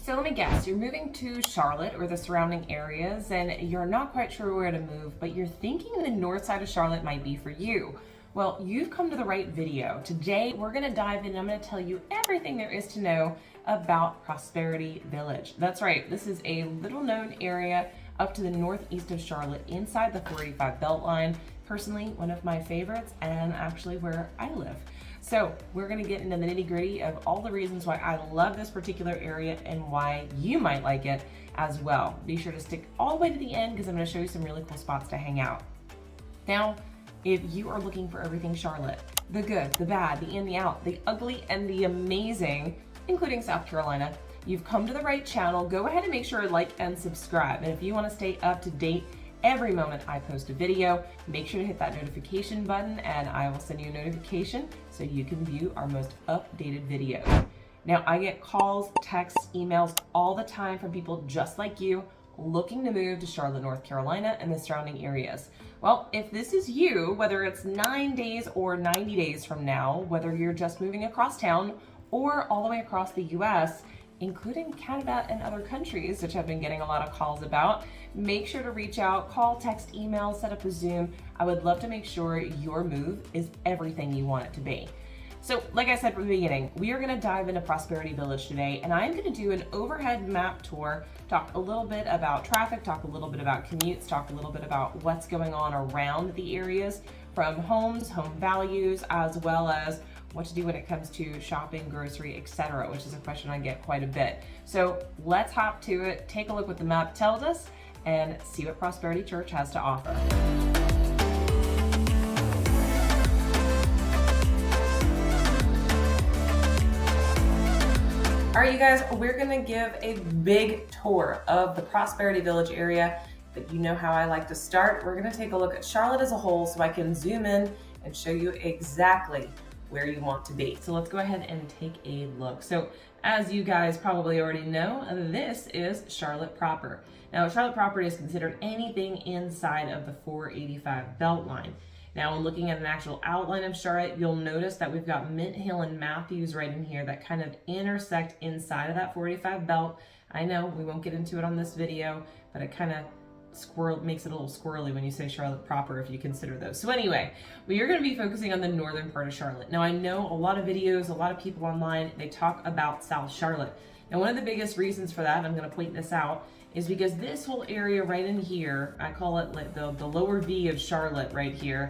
So let me guess, you're moving to Charlotte or the surrounding areas and you're not quite sure where to move, but you're thinking the north side of Charlotte might be for you. Well, you've come to the right video. Today, we're gonna dive in and I'm gonna tell you everything there is to know about Prosperity Village. That's right, this is a little known area up to the northeast of Charlotte inside the 485 Beltline. Personally, one of my favorites and actually where I live. So we're gonna get into the nitty gritty of all the reasons why I love this particular area and why you might like it as well. Be sure to stick all the way to the end because I'm gonna show you some really cool spots to hang out. Now, if you are looking for everything Charlotte, the good, the bad, the in, the out, the ugly, and the amazing, including South Carolina, you've come to the right channel. Go ahead and make sure to like and subscribe. And if you wanna stay up to date every moment I post a video, make sure to hit that notification button and I will send you a notification so you can view our most updated videos. Now, I get calls, texts, emails all the time from people just like you looking to move to Charlotte, North Carolina and the surrounding areas. Well, if this is you, whether it's 9 days or 90 days from now, whether you're just moving across town or all the way across the US, including Canada and other countries, which I've been getting a lot of calls about, make sure to reach out, call, text, email, set up a Zoom. I would love to make sure your move is everything you want it to be. So like I said from the beginning, we are gonna dive into Prosperity Village today, and I'm gonna do an overhead map tour, talk a little bit about traffic, talk a little bit about commutes, talk a little bit about what's going on around the areas, from homes, home values, as well as what to do when it comes to shopping, grocery, etc., which is a question I get quite a bit. So let's hop to it, take a look what the map tells us, and see what Prosperity Church has to offer. All right, you guys, we're gonna give a big tour of the Prosperity Village area, but you know how I like to start. We're gonna take a look at Charlotte as a whole so I can zoom in and show you exactly where you want to be. So let's go ahead and take a look. So as you guys probably already know, this is Charlotte proper. Now, Charlotte proper is considered anything inside of the 485 Beltline. Now, when looking at an actual outline of Charlotte, you'll notice that we've got Mint Hill and Matthews right in here that kind of intersect inside of that 485 belt. I know we won't get into it on this video, but it kind of makes it a little squirrely when you say Charlotte proper if you consider those. So anyway, we are going to be focusing on the northern part of Charlotte. Now, I know a lot of videos, a lot of people online, they talk about South Charlotte. Now, one of the biggest reasons for that, I'm going to point this out, is because this whole area right in here, I call it like the lower V of Charlotte right here,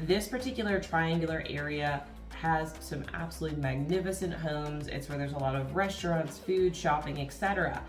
this particular triangular area has some absolutely magnificent homes. It's where there's a lot of restaurants, food, shopping, etc.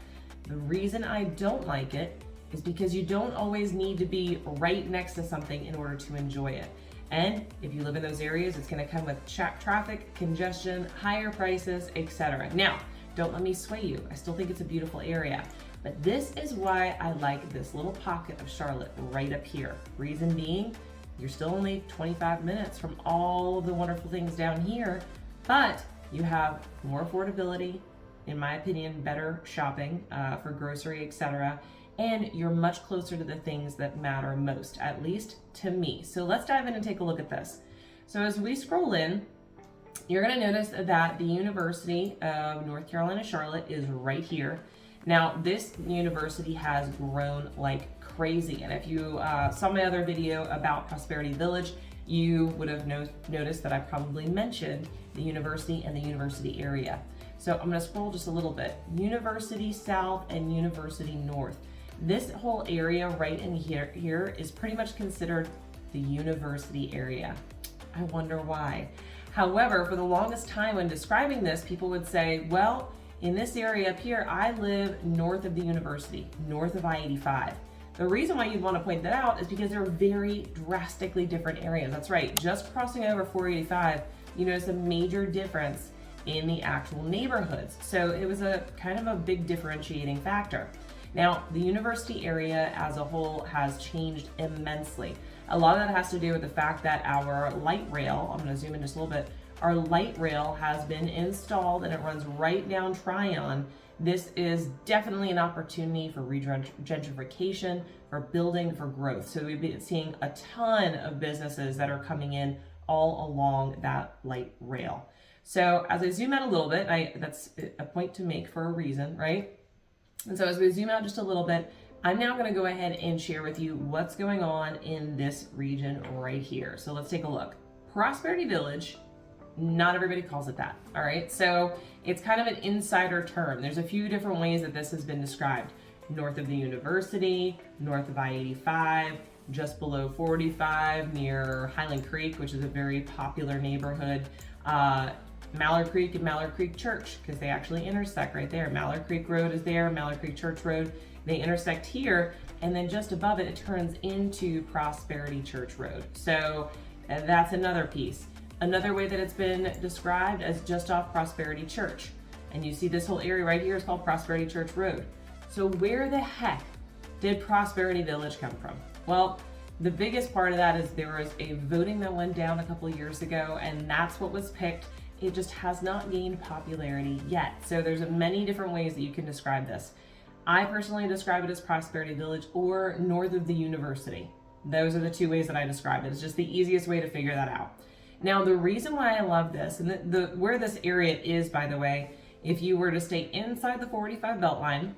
The reason I don't like it is because you don't always need to be right next to something in order to enjoy it. And if you live in those areas, it's gonna come with traffic, congestion, higher prices, etc. Now, don't let me sway you. I still think it's a beautiful area, but this is why I like this little pocket of Charlotte right up here. Reason being, you're still only 25 minutes from all of the wonderful things down here, but you have more affordability, in my opinion, better shopping for grocery, etc., and you're much closer to the things that matter most, at least to me. So let's dive in and take a look at this. So as we scroll in, you're gonna notice that the University of North Carolina, Charlotte is right here. Now, this university has grown like crazy. And if you saw my other video about Prosperity Village, you would have noticed that I probably mentioned the university and the university area. So I'm gonna scroll just a little bit. University South and University North. This whole area right in here is pretty much considered the university area. I wonder why. However, for the longest time when describing this, people would say, well, in this area up here, I live north of the university, north of I-85. The reason why you'd want to point that out is because they're very drastically different areas. That's right, just crossing over 485, you notice a major difference in the actual neighborhoods. So it was a kind of a big differentiating factor. Now, the university area as a whole has changed immensely. A lot of that has to do with the fact that our light rail, I'm going to zoom in just a little bit, our light rail has been installed and it runs right down Tryon. This is definitely an opportunity for gentrification, for building, for growth. So we've been seeing a ton of businesses that are coming in all along that light rail. So as I zoom out a little bit, that's a point to make for a reason, right? And so as we zoom out just a little bit, I'm now going to go ahead and share with you what's going on in this region right here. So let's take a look. Prosperity Village, not everybody calls it that, all right? So it's kind of an insider term. There's a few different ways that this has been described. North of the university, north of I-85, just below 45, near Highland Creek, which is a very popular neighborhood. Mallard Creek and Mallard Creek Church, because they actually intersect right there. Mallard Creek Road is there, Mallard Creek Church Road. They intersect here, and then just above it, it turns into Prosperity Church Road. So that's another piece. Another way that it's been described as just off Prosperity Church. And you see this whole area right here is called Prosperity Church Road. So where the heck did Prosperity Village come from? Well, the biggest part of that is there was a voting that went down a couple of years ago, and that's what was picked. It just has not gained popularity yet. So there's many different ways that you can describe this. I personally describe it as Prosperity Village or north of the university. Those are the two ways that I describe it. It's just the easiest way to figure that out. Now, the reason why I love this, and where this area is, by the way, if you were to stay inside the 45 Beltline,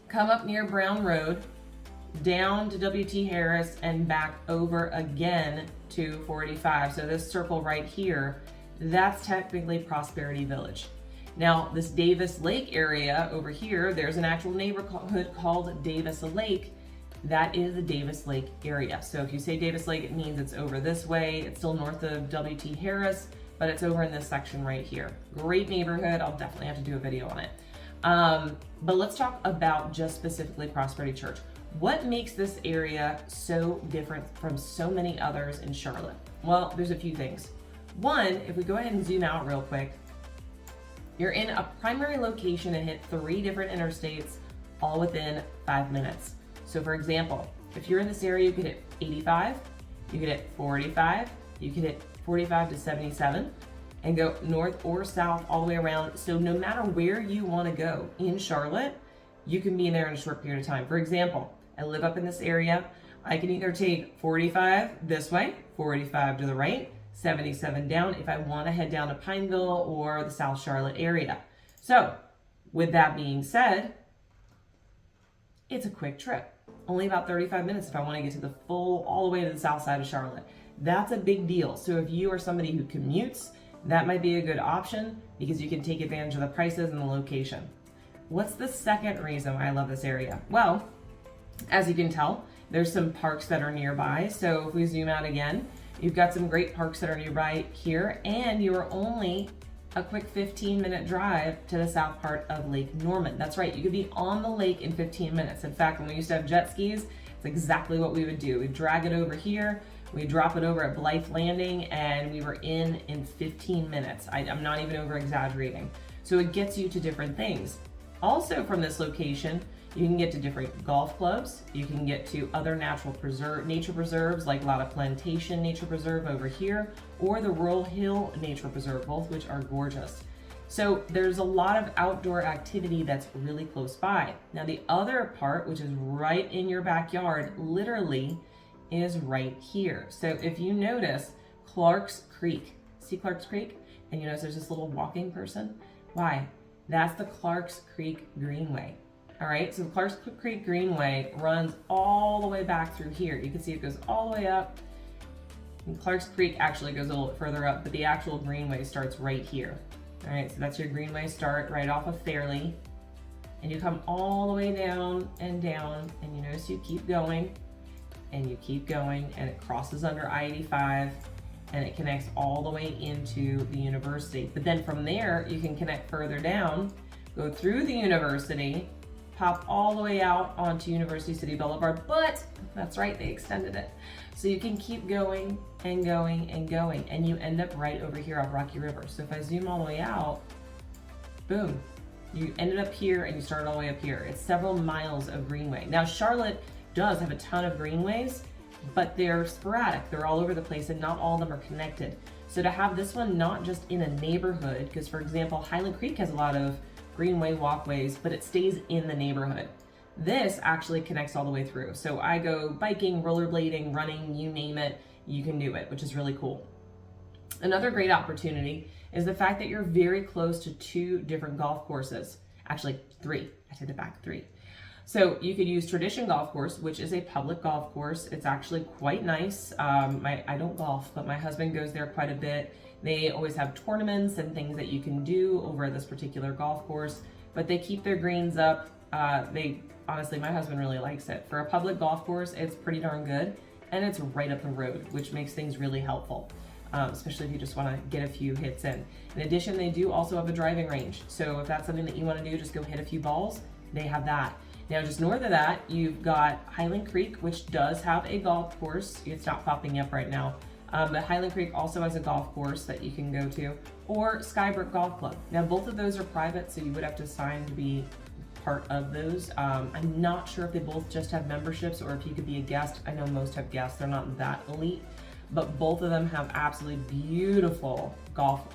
come up near Brown Road, down to W.T. Harris, and back over again to 45. So this circle right here, that's technically Prosperity Village. Now, this Davis Lake area over here, there's an actual neighborhood called Davis Lake. That is the Davis Lake area. So if you say Davis Lake, it means it's over this way. It's still north of W.T. Harris, but it's over in this section right here. Great neighborhood. I'll definitely have to do a video on it. But let's talk about just specifically Prosperity Church. What makes this area so different from so many others in Charlotte? Well, there's a few things. One, if we go ahead and zoom out real quick, you're in a primary location and hit 3 different interstates all within 5 minutes. So for example, if you're in this area, you could hit 85, you could hit 45, you could hit 45 to 77, and go north or south all the way around. So no matter where you want to go in Charlotte, you can be in there in a short period of time. For example, I live up in this area. I can either take 45 this way, 45 to the right, 77 down if I want to head down to Pineville or the South Charlotte area. So with that being said, it's a quick trip. Only about 35 minutes if I want to get to the all the way to the south side of Charlotte. That's a big deal. So if you are somebody who commutes, that might be a good option because you can take advantage of the prices and the location. What's the second reason why I love this area? Well, as you can tell, there's some parks that are nearby. So if we zoom out again, you've got some great parks that are nearby here, and you are only a quick 15-minute drive to the south part of Lake Norman. That's right, you could be on the lake in 15 minutes. In fact, when we used to have jet skis, it's exactly what we would do. We'd drag it over here, we'd drop it over at Blythe Landing, and we were in 15 minutes. I'm not even over exaggerating. So it gets you to different things. Also from this location, you can get to different golf clubs. You can get to other nature preserves like Lotta Plantation Nature Preserve over here, or the Rural Hill Nature Preserve, both which are gorgeous. So there's a lot of outdoor activity that's really close by. Now the other part, which is right in your backyard, literally is right here. So if you notice Clark's Creek, see Clark's Creek? And you notice there's this little walking person? Why? That's the Clark's Creek Greenway. All right, so the Clark's Creek Greenway runs all the way back through here. You can see it goes all the way up. And Clark's Creek actually goes a little bit further up, but the actual Greenway starts right here. All right, so that's your Greenway start right off of Fairleigh. And you come all the way down, and you notice you keep going, and you keep going, and it crosses under I-85, and it connects all the way into the university. But then from there, you can connect further down, go through the university, pop all the way out onto University City Boulevard, but that's right, they extended it. So you can keep going and going and going, and you end up right over here off Rocky River. So if I zoom all the way out, boom, you ended up here and you started all the way up here. It's several miles of greenway. Now Charlotte does have a ton of greenways, but they're sporadic. They're all over the place and not all of them are connected. So to have this one not just in a neighborhood, because for example, Highland Creek has a lot of greenway walkways, but it stays in the neighborhood. This actually connects all the way through. So I go biking, rollerblading, running, you name it, you can do it, which is really cool. Another great opportunity is the fact that you're very close to 2 different golf courses. Actually 3. I take it back, 3. So you could use Tradition Golf Course, which is a public golf course. It's actually quite nice. I don't golf, but my husband goes there quite a bit. They always have tournaments and things that you can do over this particular golf course, but they keep their greens up. Honestly, my husband really likes it. For a public golf course, it's pretty darn good, and it's right up the road, which makes things really helpful, especially if you just want to get a few hits in. In addition, they do also have a driving range. So if that's something that you want to do, just go hit a few balls, they have that. Now, just north of that, you've got Highland Creek, which does have a golf course. It's not popping up right now. But Highland Creek also has a golf course that you can go to, or Skybrook Golf Club. Now, both of those are private, so you would have to sign to be part of those. I'm not sure if they both just have memberships or if you could be a guest. I know most have guests. They're not that elite, but both of them have absolutely beautiful golf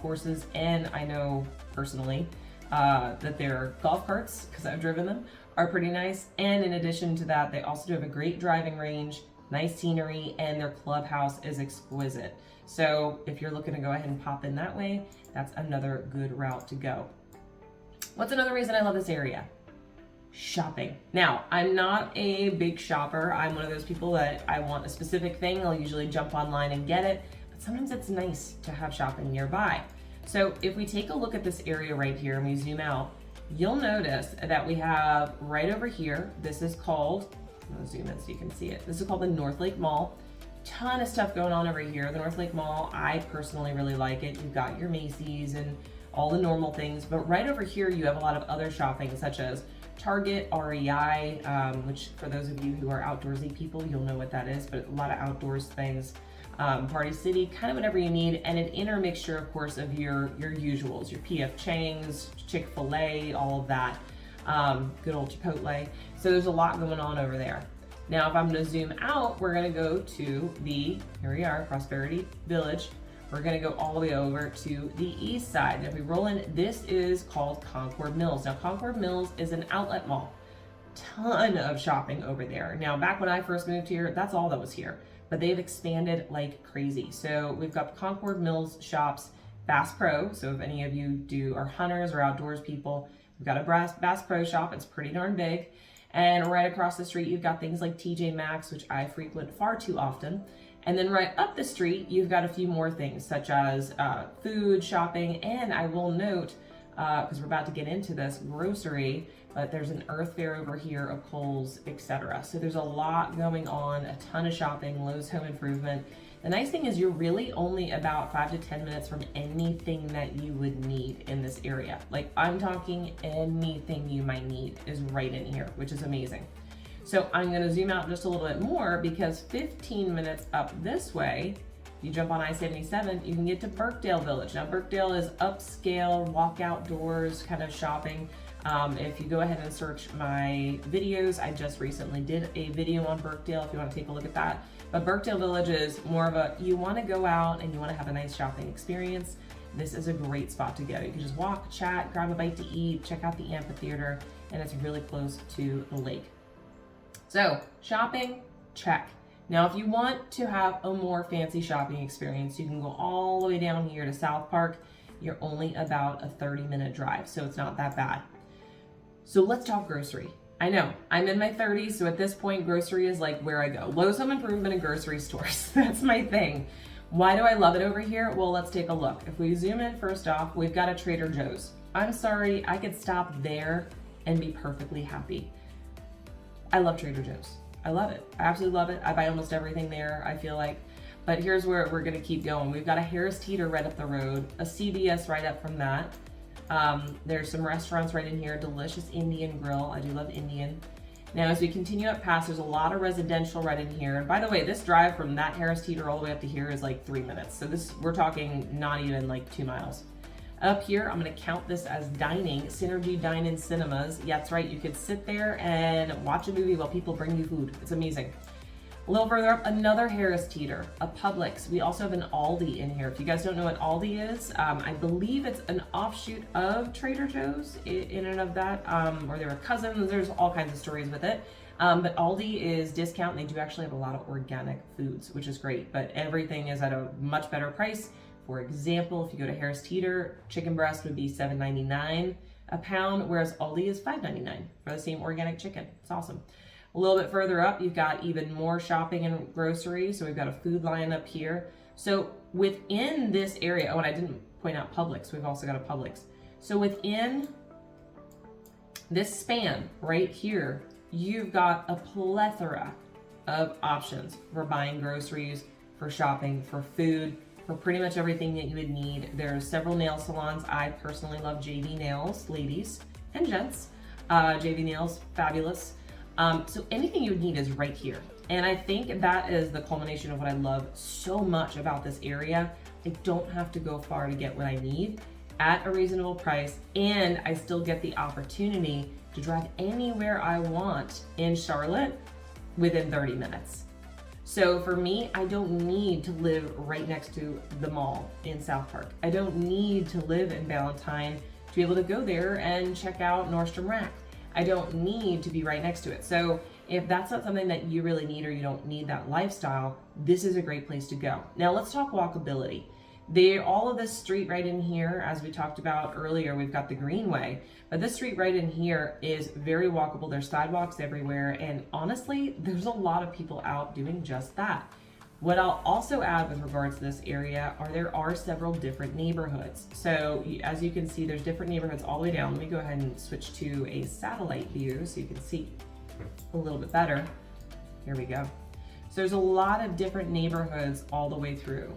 courses. And I know personally that their golf carts, because I've driven them, are pretty nice. And in addition to that, they also do have a great driving range, nice scenery, and their clubhouse is exquisite. So if you're looking to go ahead and pop in that way, that's another good route to go. What's another reason I love this area? Shopping. Now, I'm not a big shopper. I'm one of those people that I want a specific thing, I'll usually jump online and get it, but sometimes it's nice to have shopping nearby. So if we take a look at this area right here and we zoom out, you'll notice that we have right over here, this is called, I'm gonna zoom in so you can see it. This is called the North Lake Mall. Ton of stuff going on over here. The North Lake Mall, I personally really like it. You've got your Macy's and all the normal things, but right over here you have a lot of other shopping such as Target, REI, which for those of you who are outdoorsy people, you'll know what that is, but a lot of outdoors things. Party City, kind of whatever you need, and an intermixture, of course, of your usuals, your P.F. Chang's, Chick-fil-A, all of that, good old Chipotle. So there's a lot going on over there. Now, if I'm going to zoom out, we're going to go to here we are, Prosperity Village. We're going to go all the way over to the east side. Now, if we roll in, this is called Concord Mills. Now, Concord Mills is an outlet mall. Ton of shopping over there. Now, back when I first moved here, that's all that was here. But they've expanded like crazy. So we've got Concord Mills shops, Bass Pro. So if any of you are hunters or outdoors people, we've got a Bass Pro shop. It's pretty darn big. And right across the street, you've got things like TJ Maxx, which I frequent far too often. And then right up the street, you've got a few more things such as food, shopping, and I will note, because we're about to get into this, grocery, but there's an Earth Fare over here of Kohl's, etc. So there's a lot going on, a ton of shopping, Lowe's Home Improvement. The nice thing is you're really only about 5 to 10 minutes from anything that you would need in this area. Like, I'm talking anything you might need is right in here, which is amazing. So I'm going to zoom out just a little bit more because 15 minutes up this way, you jump on I-77, you can get to Birkdale Village. Now, Birkdale is upscale, walk outdoors kind of shopping. If you go ahead and search my videos, I just recently did a video on Birkdale if you want to take a look at that. But Birkdale Village is more of you want to go out and you want to have a nice shopping experience. This is a great spot to go. You can just walk, chat, grab a bite to eat, check out the amphitheater, and it's really close to the lake. So, shopping, check. Now, if you want to have a more fancy shopping experience, you can go all the way down here to South Park. You're only about a 30-minute drive, so it's not that bad. So let's talk grocery. I know, I'm in my 30s, so at this point, grocery is like where I go. Lowe's Home Improvement and grocery stores. That's my thing. Why do I love it over here? Well, let's take a look. If we zoom in, first off, we've got a Trader Joe's. I'm sorry, I could stop there and be perfectly happy. I love Trader Joe's. I love it. I absolutely love it. I buy almost everything there, I feel like. But here's where we're gonna keep going. We've got a Harris Teeter right up the road, a CVS right up from that. There's some restaurants right in here, delicious Indian grill. I do love Indian. Now, as we continue up past, there's a lot of residential right in here. And by the way, this drive from that Harris Teeter all the way up to here is like 3 minutes. So we're talking not even like 2 miles. Up here, I'm gonna count this as dining, Synergy Dine-In Cinemas. Yeah, that's right, you could sit there and watch a movie while people bring you food. It's amazing. A little further up, another Harris Teeter, a Publix. We also have an Aldi in here. If you guys don't know what Aldi is, I believe it's an offshoot of Trader Joe's in and of that, or they were cousins. There's all kinds of stories with it. But Aldi is discount, and they do actually have a lot of organic foods, which is great, but everything is at a much better price. For example, if you go to Harris Teeter, chicken breast would be $7.99. a pound, whereas Aldi is $5.99 for the same organic chicken. It's awesome. A little bit further up, you've got even more shopping and groceries. So we've got a Food Lion up here. So within this area, oh, and I didn't point out Publix. We've also got a Publix. So within this span right here, you've got a plethora of options for buying groceries, for shopping, for food, for pretty much everything that you would need. There's several nail salons. I personally love JV Nails, ladies and gents. JV Nails, fabulous. So anything you would need is right here. And I think that is the culmination of what I love so much about this area. I don't have to go far to get what I need at a reasonable price, and I still get the opportunity to drive anywhere I want in Charlotte within 30 minutes. So for me, I don't need to live right next to the mall in South Park. I don't need to live in Valentine to be able to go there and check out Nordstrom Rack. I don't need to be right next to it. So if that's not something that you really need, or you don't need that lifestyle, this is a great place to go. Now let's talk walkability. All of this street right in here, as we talked about earlier, we've got the Greenway, but this street right in here is very walkable. There's sidewalks everywhere, and honestly, there's a lot of people out doing just that. What I'll also add with regards to this area there are several different neighborhoods. So as you can see, there's different neighborhoods all the way down. Let me go ahead and switch to a satellite view so you can see a little bit better. Here we go. So there's a lot of different neighborhoods all the way through.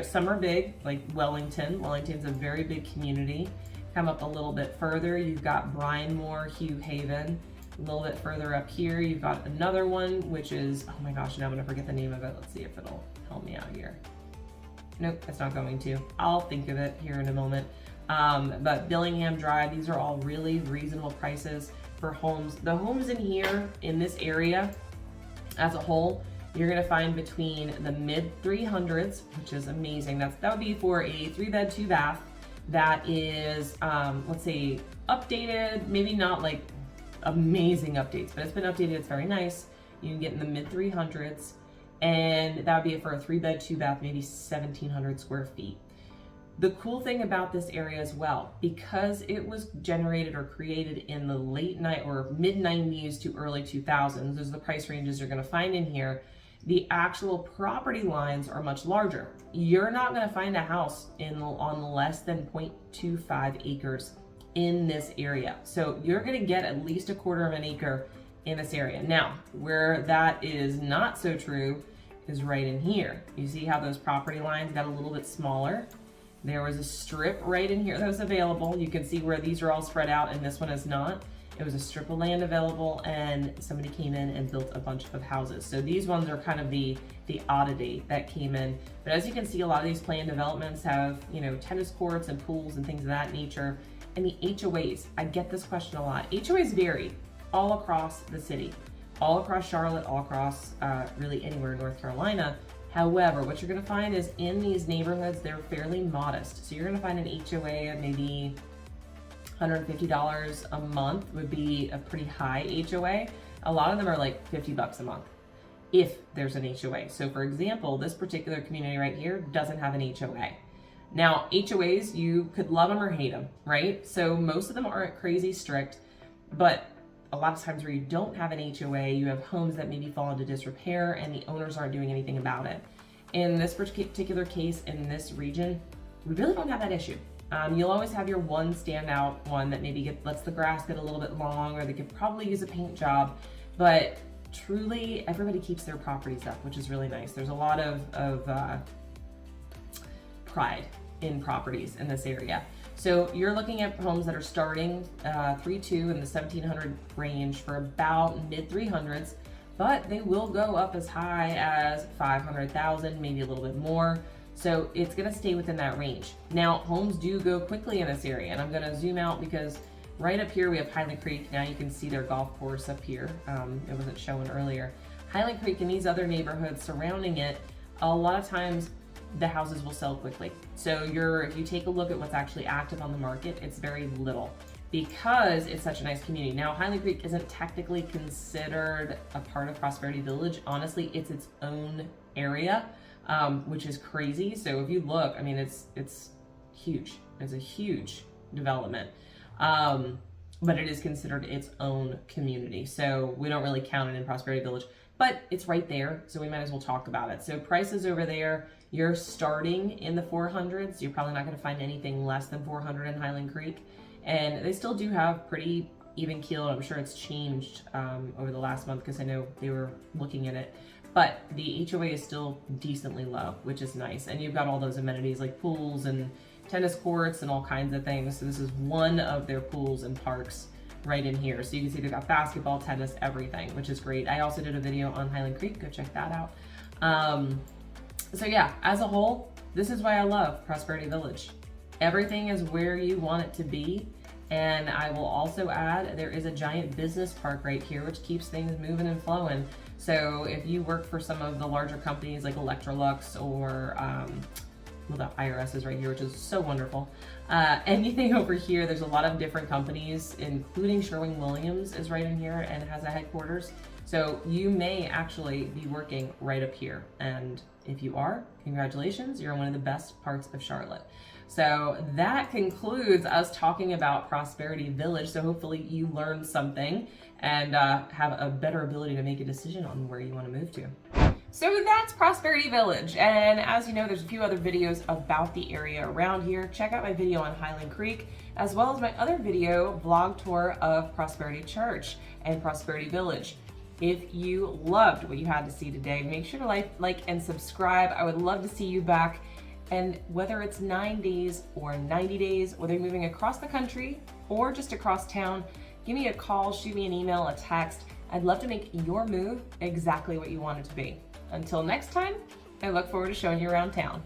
Some are big, like Wellington. Wellington's a very big community. Come up a little bit further, you've got Brynmore, Hugh Haven. A little bit further up here, you've got another one, which is, oh my gosh, now I'm gonna forget the name of it. Let's see if it'll help me out here. Nope, it's not going to. I'll think of it here in a moment. But Billingham Drive, these are all really reasonable prices for homes. The homes in here, in this area, as a whole, you're gonna find between the mid 300s, which is amazing. That would be for a 3-bed, 2-bath that is, let's say, updated, maybe not like amazing updates, but it's been updated, it's very nice. You can get in the mid 300s, and that would be for a 3-bed, 2-bath, maybe 1,700 square feet. The cool thing about this area as well, because it was generated or created in the late mid 90s to early 2000s, those are the price ranges you're gonna find in here. The actual property lines are much larger. You're not gonna find a house on less than 0.25 acres in this area. So you're gonna get at least 1/4 of an acre in this area. Now, where that is not so true is right in here. You see how those property lines got a little bit smaller? There was a strip right in here that was available. You can see where these are all spread out and this one is not. It was a strip of land available, and somebody came in and built a bunch of houses. So these ones are kind of the oddity that came in. But as you can see, a lot of these planned developments have, tennis courts and pools and things of that nature. And the HOAs, I get this question a lot. HOAs vary all across the city, all across Charlotte, all across really anywhere in North Carolina. However, what you're gonna find is in these neighborhoods, they're fairly modest. So you're gonna find an HOA of maybe $150 a month would be a pretty high HOA. A lot of them are like $50 a month, if there's an HOA. So for example, this particular community right here doesn't have an HOA. Now, HOAs, you could love them or hate them, right? So most of them aren't crazy strict, but a lot of times where you don't have an HOA, you have homes that maybe fall into disrepair and the owners aren't doing anything about it. In this particular case, in this region, we really don't have that issue. You'll always have your one standout one that maybe lets the grass get a little bit long, or they could probably use a paint job, but truly everybody keeps their properties up, which is really nice. There's a lot of pride in properties in this area. So you're looking at homes that are starting 3.2 in the 1,700 range for about mid 300s, but they will go up as high as 500,000, maybe a little bit more. So it's gonna stay within that range. Now, homes do go quickly in this area, and I'm gonna zoom out because right up here we have Highland Creek. Now you can see their golf course up here. It wasn't shown earlier. Highland Creek and these other neighborhoods surrounding it, a lot of times the houses will sell quickly. So if you take a look at what's actually active on the market, it's very little because it's such a nice community. Now, Highland Creek isn't technically considered a part of Prosperity Village. Honestly, it's its own area, which is crazy. So if you look, I mean, it's huge. It's a huge development. But it is considered its own community. So we don't really count it in Prosperity Village, but it's right there, so we might as well talk about it. So prices over there, you're starting in the 400s. You're probably not going to find anything less than 400 in Highland Creek. And they still do have pretty even keeled. I'm sure it's changed over the last month because I know they were looking at it. But the HOA is still decently low, which is nice. And you've got all those amenities like pools and tennis courts and all kinds of things. So this is one of their pools and parks right in here. So you can see they've got basketball, tennis, everything, which is great. I also did a video on Highland Creek. Go check that out. So yeah, as a whole, this is why I love Prosperity Village. Everything is where you want it to be. And I will also add, there is a giant business park right here, which keeps things moving and flowing. So if you work for some of the larger companies like Electrolux or well, the IRS is right here, which is so wonderful. Anything over here, there's a lot of different companies, including Sherwin-Williams is right in here and has a headquarters. So you may actually be working right up here. And if you are, congratulations, you're in one of the best parts of Charlotte. So that concludes us talking about Prosperity Village. So hopefully you learned something and have a better ability to make a decision on where you want to move to. So that's Prosperity Village, and as you know, there's a few other videos about the area around here. Check out my video on Highland Creek, as well as my other video, vlog tour of Prosperity Church and Prosperity Village. If you loved what you had to see today, make sure to like and subscribe. I would love to see you back. And whether it's 9 days or 90 days, whether you're moving across the country or just across town, give me a call, shoot me an email, a text. I'd love to make your move exactly what you want it to be. Until next time, I look forward to showing you around town.